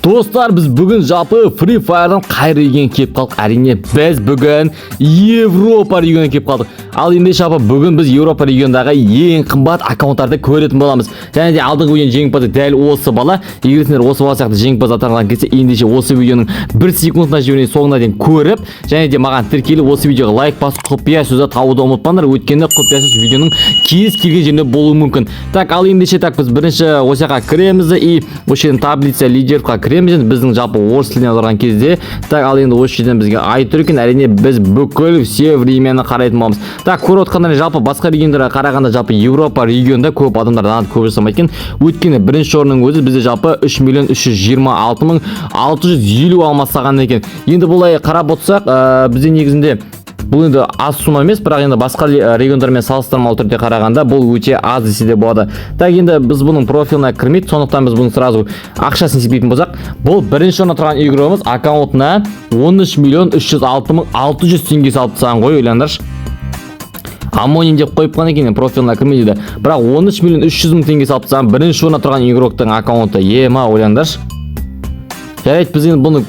Достар, біз бүгін жалпы Free Fire'дан қай регионға келіп қалдық? Әрине, біз бүгін Европа регионына келіп қалдық. Ал енді жалпы бүгін біз Европа регионындағы ең қымбат аккаунттарды көретін боламыз. Және де алдыңғы видеоның жеңімпазы дәл осы бала. Егер сендер осы бала сияқты жеңімпаз атанған келсе, ендеше осы видеоның 1 секундына жібермей соңына дейін көріп, және де маған тіркеліп осы видеоға лайк басып, құпия сөзді табуды ұмытпаңдар. Өйткені құпия сөз видеоның кез келген жерінде болуы мүмкін. Так, ал ендеше біз бірінші осы жаққа кіреміз и осы жерден таблица лидерға кіреміз. Біздің жалпы орыс тіліне аударған кезде, так, ал енді осы жерден бізге айтыр екен, әрине біз бүкіл все времяны қарайтын боламыз. Так, көріп отқандар жалпы басқа региондарға қарағанда жалпы Европа регионында көп адамдар донат көп жасамайды екен. Өйткені бірінші орынның өзі бізде жалпы 3.326.650 алмасаған екен. Енді бұлай қарап отырсақ, бізде негізінде бұл енді аз сума емес, бірақ енді басқа региондармен салыстырмалы түрде қарағанда бұл өте аз десе де болады. Так, енді біз бұның профиліне кірмейді, сондықтан біз бұның сразу ақшасын есептейтін болсақ, бұл бірінші орында тұрған игромыз аккаунтына 13.306.600 теңге салып тастаған ғой, ойлаңдаршы. Амоним деп қойып қана екен, профиліне кірмейді. Бірақ 13.300.000 теңге салып тастаған бірінші орында тұрған игроктың аккаунты, ойлаңдаршы. Жарайды, біз енді бұны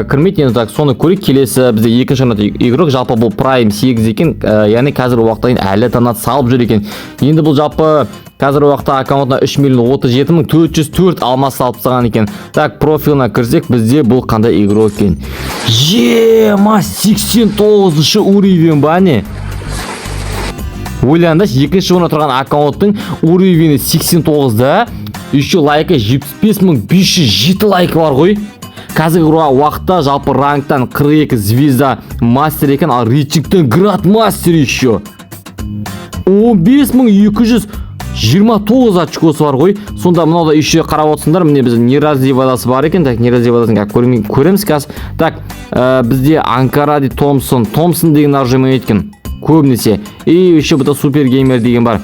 кірмейді, енді так, соны көрейік. Келесі бізде екінші орында игрок, жалпы бұл Prime 8 екен, яғни қазір уақытта әлі донат салып жүр екен. Енді бұл жалпы қазір уақытта аккаунтына 3.037.404 алмас салып тастаған екен. Так, профиліне кірсек, бізде бұл қандай игрок екен? 89 уровень ба не? Ойлаңдаршы, екінші орында тұрған аккаунттың уровені 89-да, еще лайка 75.507 лайк бар ғой. Қазіргі уақытта жалпы рангтан 42 звезда мастер екен, ал рейтингтен град мастер еще 15.229 очкосы бар ғой. Сонда мынау да еще қарап отырсыңдар, міне бізде неразделасы бар екен. Так, неразделасын көреміз қазір. Так, бізде Анкаради Томпсон деген аржымен еткен көбінесе. И еще бұда супер геймер деген бар.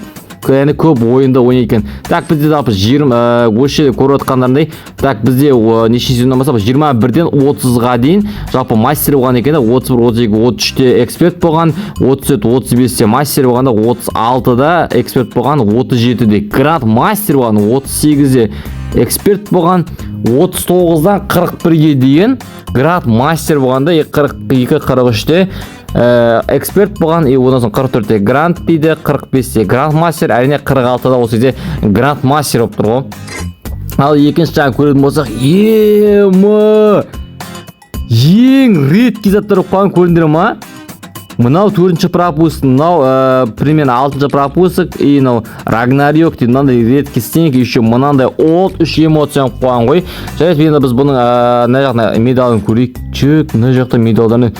Яғни көп ойында ойнайды екен. Так, бізде жалпы 20 осы көріп отқандарындай, так, бізде неше сезоннан бастап 21-ден 30-ға дейін жалпы мастер болған екен. 31, 32, 33-те эксперт болған, 34, 35-те мастер болғанда, 36-да эксперт болған, 37-де гранд мастер болған, 38-де эксперт болған, 39-дан 41-ге дейін гранд мастер болғанда, 42, 43-те эксперт болған, и одан соң 44-те гранд дейді, 45-те гранд мастер, әрине 46-да осы кезде гранд мастер болып тұр ғой. Ал екінші жаңа көретін болсақ, ең редкий заттар қойған көріндірі ма? Мынау 4-ші пропуск, мынау примерно 6-ші пропуск, и мынау Рагнарёк дейді, мынандай редкий стенг, еще мынандай олд 3 эмоцияны қойған ғой. Жарайды, енді біз бұның мына жақта медалын көрейік. Чек, мына жақта медалдарын.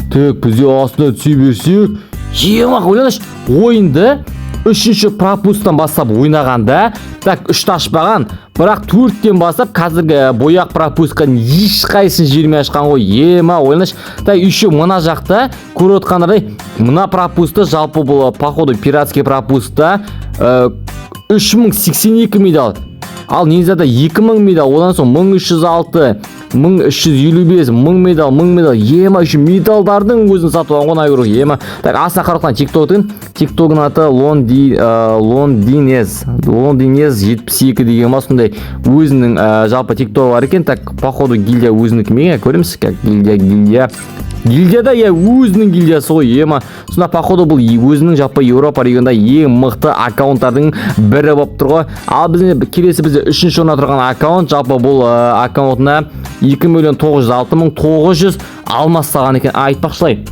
Так, бізде астына түсе берсек, ойланыш, ойынды 3-ші пропусктан бастап ойнағанда, так, 3-ті ашпаған, бірақ 4-тен бастап қазіргі бояқ пропусткан ешқайсын жерме ашқан ғой. Ойланыш. Так, еще мына жақта көріп отқандардай, мына пропустта жалпы бұл походу пиратский пропустта 3082 медал. Ал низада 2000 медал, одан соң 1306, 1355, 1000 медал, 1000 медал. Еще медалдардың өзін сатып алған айыру. Так, астына қарақтан TikTok'ын аты Лондинез 72 деген ма, сондай өзінің жалпы TikTok бар екен. Так, походу гильдия өзінікі мега көреміз, как гильдияда өзінің гильдиясы ғой. Сонда походу бұл өзінің жалпы Европа регионында ең мықты аккаунттардың бірі болып тұр ғой. Ал келесі бізде 3-ші орында тұрған аккаунт, жалпы бұл аккаунтына 2.906.900 алмас салған екен. Айтпақшылай,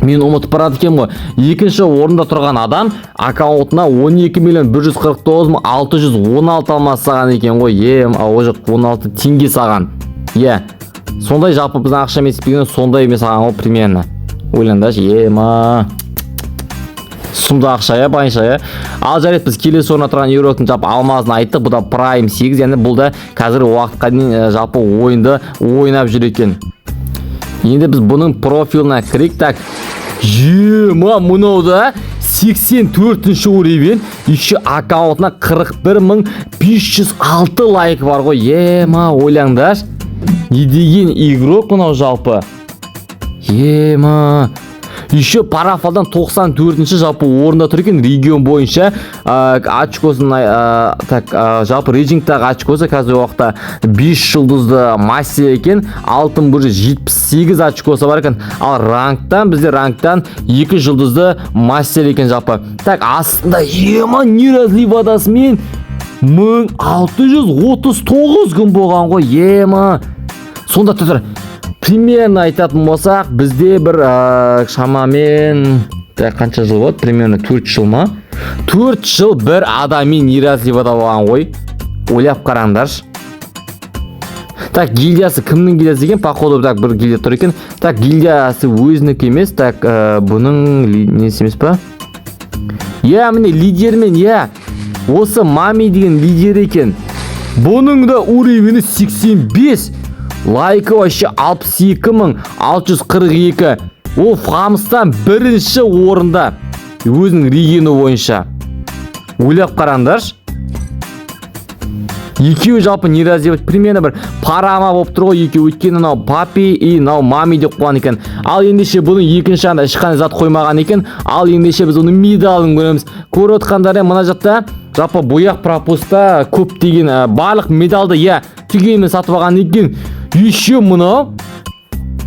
мен ұмытып барады екен ғой. Екінші орында тұрған адам аккаунтына 12.149.616 алмас салған екен ғой. Ол жақ 16 теңге салған. Сондай жалпы біздің ақша есептеген сондай емес алған ғой примерно. Ойлаңдаршы, сұмды ақша, байынша. Ал жарайды, біз келесі орында тұрған игроктың жалпы алмазын айттық. Бұл да Prime 8, яғни бұл да қазір уақытқа дейін жалпы ойынды ойнап жүр екен. Енді біз бұның профиліне кірейік. Так, мынау да 84-ші уровень, еще аккаунтына 41.506 лайк бар ғой. Ойлаңдаршы. Не деген игрок мынау жалпы? Еще парафалдан 94-ші жалпы орында тұр екен регион бойынша. Очкосын жалпы рейтингтағы очкосы қазір уақытта 5 жұлдызды мастер екен. Алтын бұржы 78 очкосы бар екен. Ал бізде рангтан 2 жұлдызды мастер екен жалпы. Так, астында ема неразливадасымен 1639 күн болған ғой, ема. Сонда тұр. Примерно айтатын болсақ, бізде бір шамамен қанша жыл болады? Примерно 4 жыл ма? 4 жыл бір адами неразливада болған ғой. Ойлап қараңдаршы. Так, гильдиясы кімнің гильдиясы екен? Походу так бір гильдия тұр екен. Так, гильдиясы өзінікі емес. Так, бұның несі емес па? Міне лидермен, осы Мами деген лидер екен. Бұның да уровені 85. Лайкі вообще 62.642. Ол Фамстан бірінші орында. Өзінің регионы бойынша. Ойлап қараңдаршы. Екеуі жалпы неразливат примерно бір парама болып тұр ғой, екеуі өйткені мынау Папи и мынау Мами деп қойған екен. Ал ендеше бұның екінші анда ешқандай зат қоймаған екен. Ал ендеше біз оның медалын көреміз. Көріп отқандар мына жақта жалпы бояқ пропуста көп деген барлық медалды түгеймен сатып алған екен. Еще мынау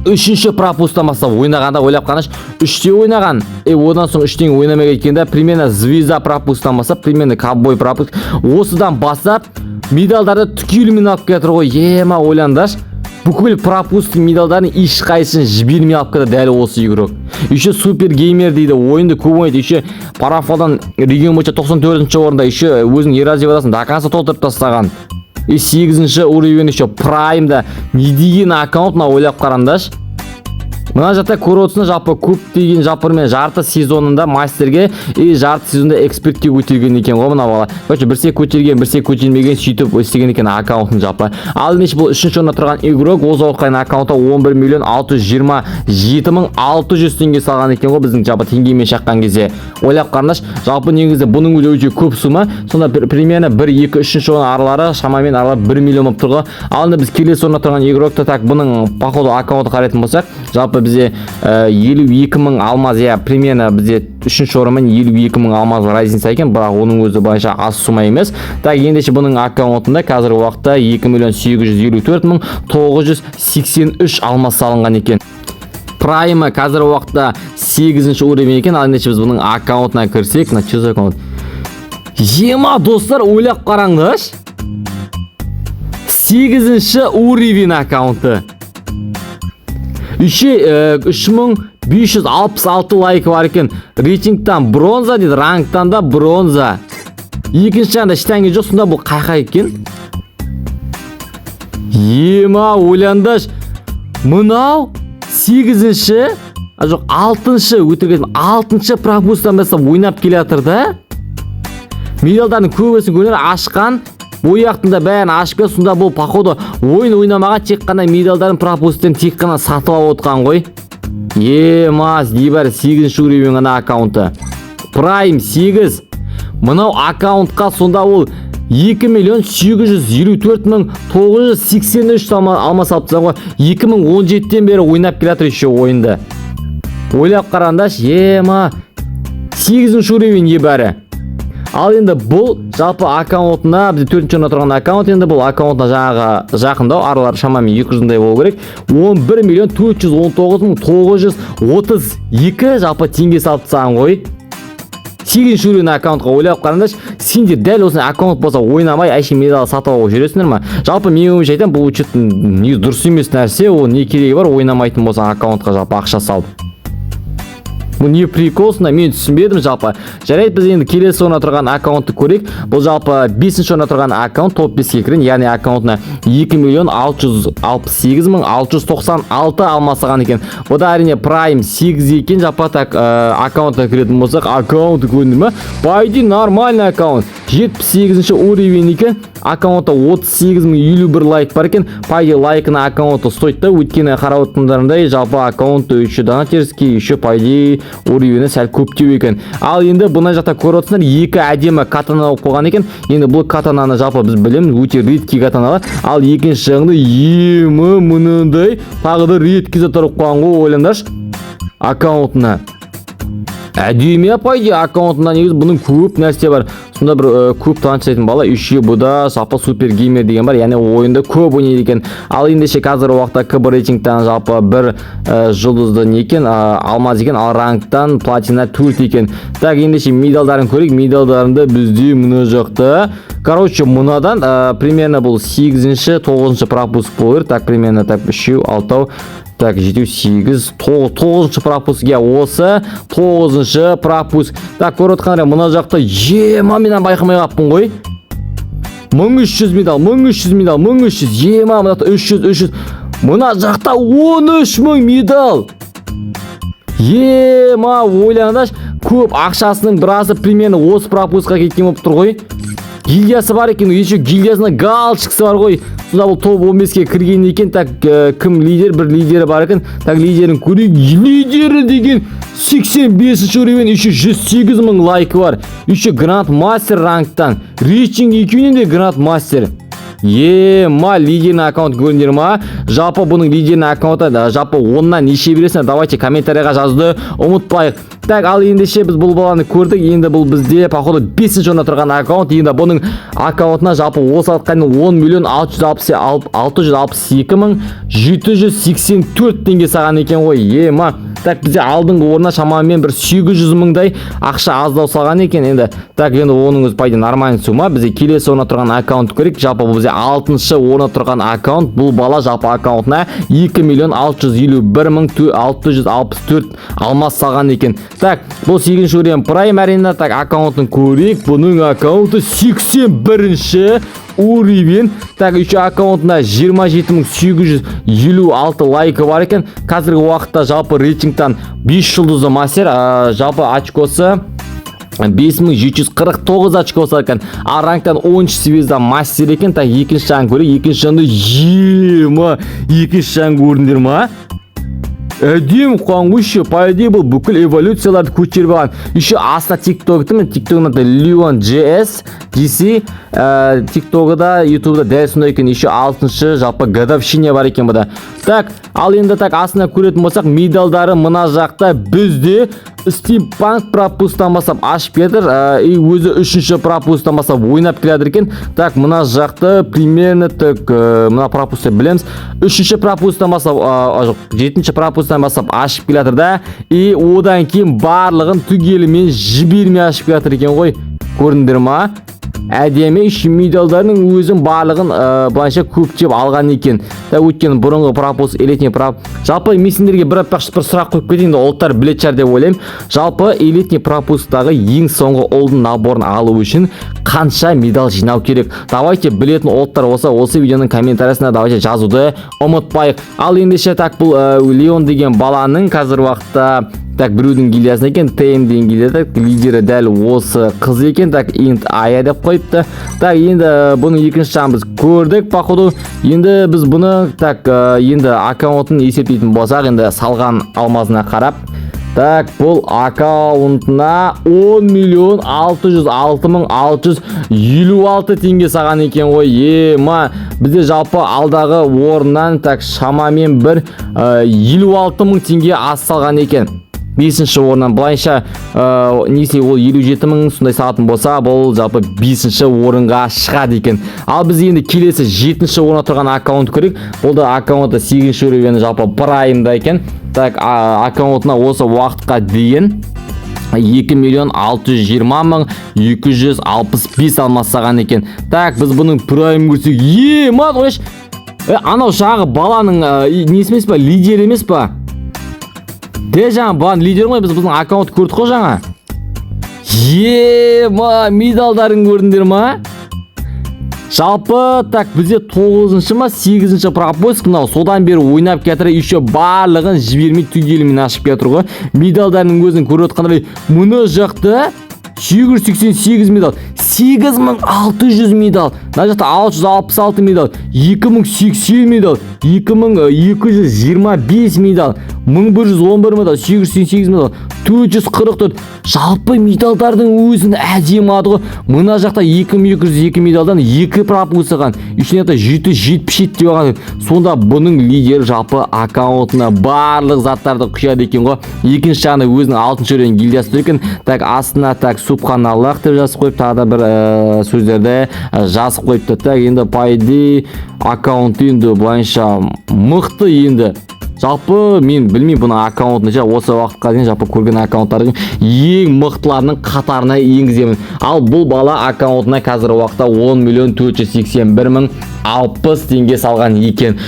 үшінші пропустамаса ойнағанда ойлап қаныш 3-те ойнаған. Одан соң 3-тен ойнамай кеткенде примерно звезда пропустамаса, примерно ковбой пропуст. Осыдан бастап медалдарды түгелімен алып кетір ғой. Ема ойландаш. Бүкіл пропуск медалдарын ешқайсысын жібермей алып кетті дәл осы игрок. Еще супер геймер дейді, ойынды көп ойнайды. Еще парафалдан регион бойынша 94-ші орында, еще өзінің неразливадасын даканса толтырып тастаған. 8-ші уровень еще праймда не деген аккаунтына ойлап қараңдаш. Мына жақта көріп отырсың жалпы көп деген жалпы жарты сезонында мастерге и жарты сезонда экспертке көтерген екен ғой мына бала. Короче, бірсе көтерген, бірсе көтермеген сөйтіп істеген екен аккаунтын жалпы. Ал ендеше бұл 3-ші орында тұрған игрок осы уақытқа аккаунтта 11.627.600 теңге салған екен ғой біздің жалпы теңгемен шаққан кезде. Ойлап қараңдаршы, жалпы негізі бұның өте көп сума. Сонда примерно 1-2-3-ші орын аралары шамамен аралар 1 миллион болып тұрғы. Ал енді біз келесі орында тұрған игрокты так бұның походу аккаунты қарайтын болсақ, жалпы бізде 52.000 алмаз, примерно бізде 3-ші орынмен 52.000 алмаз разница екен, бірақ оның өзі бойынша аз сума емес. Так, ендеше бұның аккаунтында қазіргі уақытта 2.854.983 алмаз салынған екен. Праймы қазіргі уақытта 8-ші уровень екен. Ал ендеше біз бұның аккаунтына кірсек, что за аккаунт? Ема достар, ойлап қараңдаршы. 8-ші уровень аккаунты. 3566 лайк бар екен. Рейтингтан бронза дейді, рангтан да бронза. Екінші анда ештеңе жоқ, сонда бұл қайқа екен? Ема ойландаш. Мынау 8-ші, жоқ 6-ші өтіргесім, 6-ші пропустан бастап ойнап келе жатыр да. Медалдардың көбісін көрер ашқан. Бояқтында бәрін ашып кел, сонда бұл походу ойын ойнамаға тек қана медалдарын пропусттен тек қана сатып алып отқан ғой. Емас, дебар 8-ші уровень ғана аккаунты. Прайм 8. Мынау аккаунтқа сонда ол 2.854.983 алма салып тастаған ғой. 2017-тен бері ойнап келе жатыр еще ойынды. Ойлап қараңдаш, ема 8-ші уровень ебәрі. Ал енді бұл жалпы аккаунтына, бізде 4-ші орында тұрған аккаунт, енді бұл аккаунтына жақындау, аралар шамамен 200-дай болу керек. 11.419.932 жалпы теңге салып тастаған ғой. 8-ші уровень аккаунтқа ойлап қараңдаршы, сендер дәл осындай аккаунт болса ойнамай әшейін медал сатып алып жүресіңдер ма? Жалпы мен ойымша айтамын, бұл не дұрыс емес нәрсе, ол не керегі бар ойнамайтын болсаң аккаунтқа жалпы ақша салып. Бұл не прикол, сонда мен түсінбедім жалпы. Жарайды, біз енді келесі орында тұрған аккаунтты көрейік. Бұл жалпы 5-ші орында тұрған аккаунт топ 5-ке кірген, яғни аккаунтына 2.668.696 алмас салған екен. Бұда әрине прайм 8 екен, жалпы так аккаунтына кіретін болсақ, аккаунтты көрдіңдер ме? Байди нормальный аккаунт. 78-ші уровень екен. Аккаунтта 38.051 лайк бар екен. Пайди лайкына аккаунтты стоит та, өйткені қарап отырғандарындай жалпы аккаунтты еще донатерский, еще пайди уровені сәл көптеу екен. Ал енді бұна жақта көріп отырсыңдар, 2 әдемі катана болып қойған екен. Енді бұл катананы жалпы біз білеміз, өте редкий катаналар. Ал екінші жағында емі мынандай тағы да редкий заттар болып қойған ғой, ойлаңдаршы. аккаунтына. Әдемі апайды аккаунтында негізі бұның көп нәрсе бар. Сонда бір көп таныстайтын бала еще бұда жалпы супер геймер деген бар, яғни ойында көп ойнайды екен. Ал ендеше қазір уақытта КБ рейтингтан жалпы бір жұлдызды не екен, алмаз екен, ал рангтан платина 4 екен. Так, ендеше медалдарын көрейік. Медалдарында бізде мына жақта. Короче, мынадан примерно бұл 8-ші, 9-ші пропуск болыр. Так, примерно так 3, 6, так, 7, 8, 9-ші пропуск. Осы 9-ші пропуск. Так, көріп отқандар, мына жақта ема менен байқамай қаппын ғой. 1300 медал, 1300 медал, 1300, ема мына 300. Мына жақта 13.000 медал. Ема, ойлаңдаш, көп ақшасының біразы примерно осы пропускқа кеткен болып тұр ғой. Гильдиясы бар екен, еще гильдиясына галочкасы бар ғой. Сонда бұл топ 15-ке кірген екен. Так, кім лидер? Бір лидері бар екен. Так, лидерін көрейік. Лидері деген 85 уровень, еще 108.000 лайкі бар. Еще Гранд Мастер рангтан. Рейтинг екеуінен де Гранд Мастер. Ема, лидерінің аккаунт көріндер ма? Жалпы бұның лидерінің аккаунты жалпы 10-нан неше бересін? Давайте комментарияға жазуды ұмытпайық. Так, ал ендеше біз бұл баланы көрдік. Енді бұл бізде походу 5-ші орында тұрған аккаунт. Енді бұның аккаунтына жалпы осы атқаны 10.662.784 теңге саған екен ғой. Ема. Так, бізде алдыңғы орнына шамамен бір 800.000-дай ақша аздау салған екен. Енді так, енді оның өз пайда нормальный сумма. Бізде келесі орнына тұрған аккаунт көрейік. Жалпы бұл бізде 6-шы орнына тұрған аккаунт. Бұл бала жалпы аккаунтына 2.651.664 алмас салған екен. Так, бұл 8-ші уровень прайм арена. Так, аккаунтын көрейік. Бұның аккаунты 81-ші уровень. Так, еще аккаунтына 27.856 лайкі бар екен. Қазіргі уақытта жалпы рейтингтан 5 жұлдызды мастер, жалпы очкосы 5749 очкосы екен. А рангтан 10-ші звезда мастер екен. Так, екінші жағын көрейік. Екінші жағында екінші жағын көрдіңдер ма? Әдем қуаңғышы, пайде бұл бүкіл эволюцияларды көтеріп алған. Еще астына тиктогында Leon JS, DC, тиктогыда, ютубда дәл сондай екен. Еще 6-шы жалпы годовщине бар екен бұда. Так, ал енді так астына көретін болсақ, медалдары мына жақта бізде Steampunk пропустан басап ашып кетір, и өзі 3-ші пропустан басап ойнап келедір екен. Так, мына жақта примерно так, мына пропусты білеміз. 3-ші пропустан басап, 7-ші пропустан басап ашып келедір да, и одан кейін барлығын түгелімен жібермей ашып келедір екен ғой. Көрдіңдер ма? Әдемі медалдарының өзін барлығын былайша көптеп алған екен. Өткен бұрынғы пропуск, элитный пропуск. Жалпы месендерге бір сұрақ қойып кетейін, олар білет шығар деп ойлаймын. Жалпы элитный пропусктағы ең соңғы олдың наборын алу үшін қанша медал жинау керек? Давайте білетін олар осы видеоның комментариясына давайте жазуды ұмытпайық. Ал ендеше так, бұл Леон деген баланың қазір уақытта так біреудің гильдиясына екен, ТМ деген гильдияда лидері дәл осы қыз екен. Так, int ая деп қойыпты. Так, енді бұның екінші жағын біз көрдік походу. Енді біз бұны так, енді аккаунтын есептейтін болсақ, енді салған алмазына қарап. Так, бұл аккаунтына 10.606.656 теңге саған екен ғой. Ема, бізде жалпы алдағы орыннан так шамамен бір 56.000 теңге аз салған екен. 5-ші орыннан былайша несе ол 57.000 сондай салатын болса, бұл жалпы 5-ші орынға шығады екен. Ал біз енді келесі 7-ші орында тұрған аккаунт көрейік. Бұл да аккаунты 8-ші уровень жалпы праймда екен. Так, аккаунтына осы уақытқа дейін 2.620.265 алмас саған екен. Так, біз бұның прайм көрсек, ема, қойш, анау жағы баланың несі емес па, лидер емес па? Де жаңа баланың лидер ғой, біз біздің аккаунт көрдік қой жаңа. Ема, медалдарын көрдіңдер ма? Жалпы так, бізде 9-шы ма 8-ші пропуск, мынау содан бері ойнап кетір, еще барлығын жібермей түгелімен ашып кетір ғой. Медалдарының өзін көріп отқандай, мұны жақта 788 медал, 8600 медал, мына жақта 666 медал, 2080 медал, 2225 медал, 1111 медаль, 888 медаль, 444. Жалпы медальдардың өзін әдемі ады ғой. Мына жақта 2202 медальдан 2 пропуск алған. Үшінен 777 деп алған. Сонда бұның лидері жалпы аккаунтына барлық заттарды құяды екен ғой. Екінші жағында өзінің алтын шөлен гильдиясы тұр екен. Так астына так субханаллах деп жазып қойып, тағы да бір сөздерді жазып қойыпты. Так енді пайды аккаунт енді былайынша мықты енді. Жалпы мен білмеймін бұның аккаунтын осы уақытқа дейін жалпы көрген аккаунттардың ең мықтыларының қатарына енгіземін. Ал бұл бала аккаунтына қазір уақытта 10.481.060 теңге салған екен.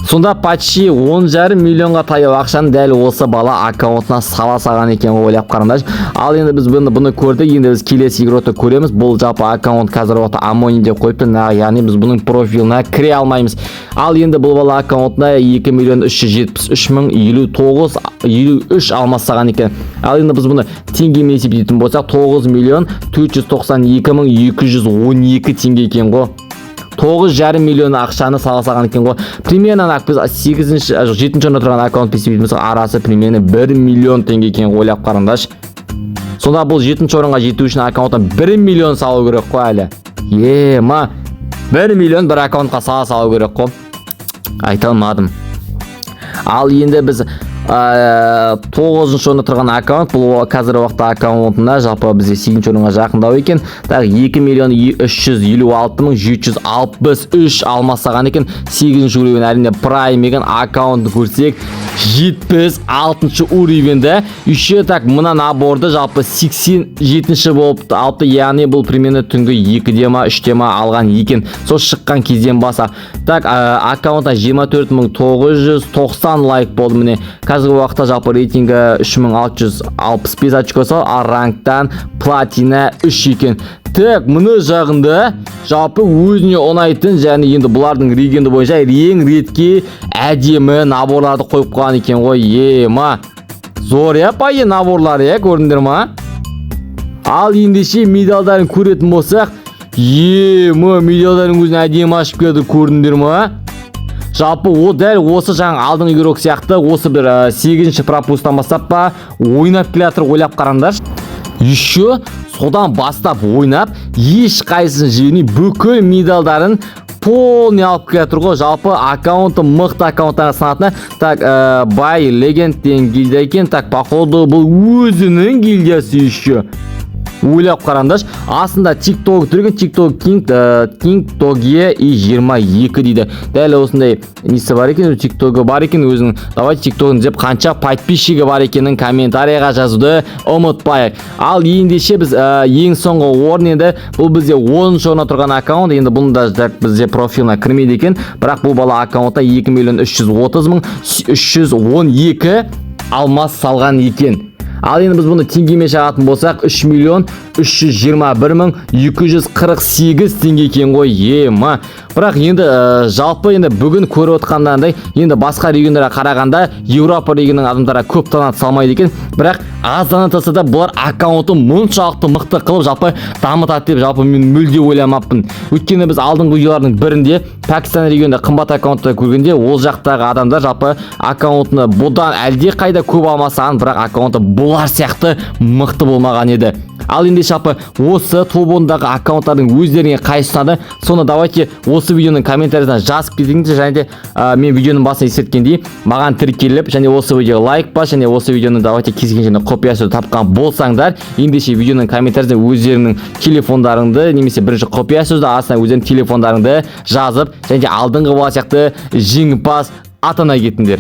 Сонда почти 10,5 миллионға таяу ақшаны дәл осы бала аккаунтына сала салған екен, ойлап қараңдаршы. Ал енді біз бұны көрдік, енді біз келесі игрокты көреміз. Бұл жалпы аккаунт қазір уақытта амонин деп қойыпты, яғни біз бұның профиліне кіре алмаймыз. Ал енді бұл бала аккаунтына 2.373.053 алмас салған екен. Ал енді біз бұны теңгемен есептейтін болсақ 9.492.212 теңге екен ғой. 9,5 миллион ақшаны салған екен ғой. Примерно біз 7-ші орында тұрған аккаунт есептейтін болсақ арасы примерно 1 миллион теңге екен, ойлап қараңдаршы. Сонда бұл 7-ші орынға жету үшін аккаунттан 1 миллион салу керек қой әлі. 1 миллион бір аккаунтқа салу керек қой. Айта алмадым. Ал енді біз 9-ші орында тұрған аккаунт, бұл қазір уақытта аккаунтында жалпы бізде 8-ші орынға жақындау екен. Так 2.356.763 алмас салған екен. 8-ші уровень әрине прайм екен. Аккаунтты көрсек 76-ші уровенді. Еще так мына наборды жалпы 87-ші болып алыпты. Яғни бұл примерно түнгі 2-3 алған екен. Сол шыққан кезден баса. Так аккаунтта 24.990 лайк болды міне. Қазіргі уақытта жалпы рейтингі 3665 очкосы, ал рангтан платина 3 екен. Так, мұны жағында жалпы өзіне ұнайтын, және енді бұлардың регенді бойынша ең ретке әдемі наборларды қойып қойған екен ғой. Зор пайы наборлар көрдіңдер ма? Ал ендеше медальдарын көретін болсақ, медальдарын өзін әдемі ашып келді, көрдіңдер ма? Жалпы дәл осы жаңа алдыңғы игрок сияқты осы бір 8-ші пропусктан бастап па ойнап келатыр, ойлап қараңдаршы. Еще содан бастап ойнап еш қайсысын жібермей бүкіл медальдарын полный алып келатыр ғой. Жалпы аккаунты мықты аккаунттарға санатына. Так бай легендтен гильдия екен. Так походу бұл өзінің гильдиясы еще. Ойлап қараңдаршы. Асында TikTok түрген TikTok King Togie 22 дейді. Дәл осындай несі бар екен, TikTok бар екен өзінің. Давайте TikTok'ын деп қанша подписчигі бар екенін комментарияға жазуды ұмытпайық. Ал ендеше біз ең соңғы орын енді бұл бізде 10-ші орында тұрған аккаунт. Енді бұны да бізде профиліне кірмейді екен. Бірақ бұл бала аккаунтта 2.330.312 алмас салған екен. Ал енді біз бұны теңгемен шағатын болсақ 3.321.248 теңге екен ғой. Бірақ енді жалпы енді бүгін көріп отқандағындай енді басқа региондарға қарағанда Еуропа регионының адамдарға көп танат салмайды екен. Бірақ аз танытса да бұлар аккаунты мұншалықты мықты қылып жалпы дамытады деп жалпы мен мүлде ойламаппын. Өйткені біз алдыңғы видеолардың бірінде Пәкістан регионында қымбат аккаунтты көргенде ол жақтағы адамдар жалпы аккаунтыны бұдан әлде қайда көп алмасаған, бірақ аккаунты бұлар сияқты мықты болмаған еді. Ал енді жалпы осы тобындағы аккаунттардың өздеріне қайсы ұнады, соны давайте осы видеоның комментариясына жазып кетіңіздер. Және де мен видеоның басында ескерткендей маған тіркеліп, және осы видеоға лайк бас, және осы видеоны давайте кез келген құпиясын тапқан болсаңдар, ендеше видеоның комментариясына өздерінің телефондарыңды немесе бірінші құпия сөзді астына өздерінің телефондарыңды жазып, және де алдыңғы бала сияқты жеңімпаз атана кетіңдер.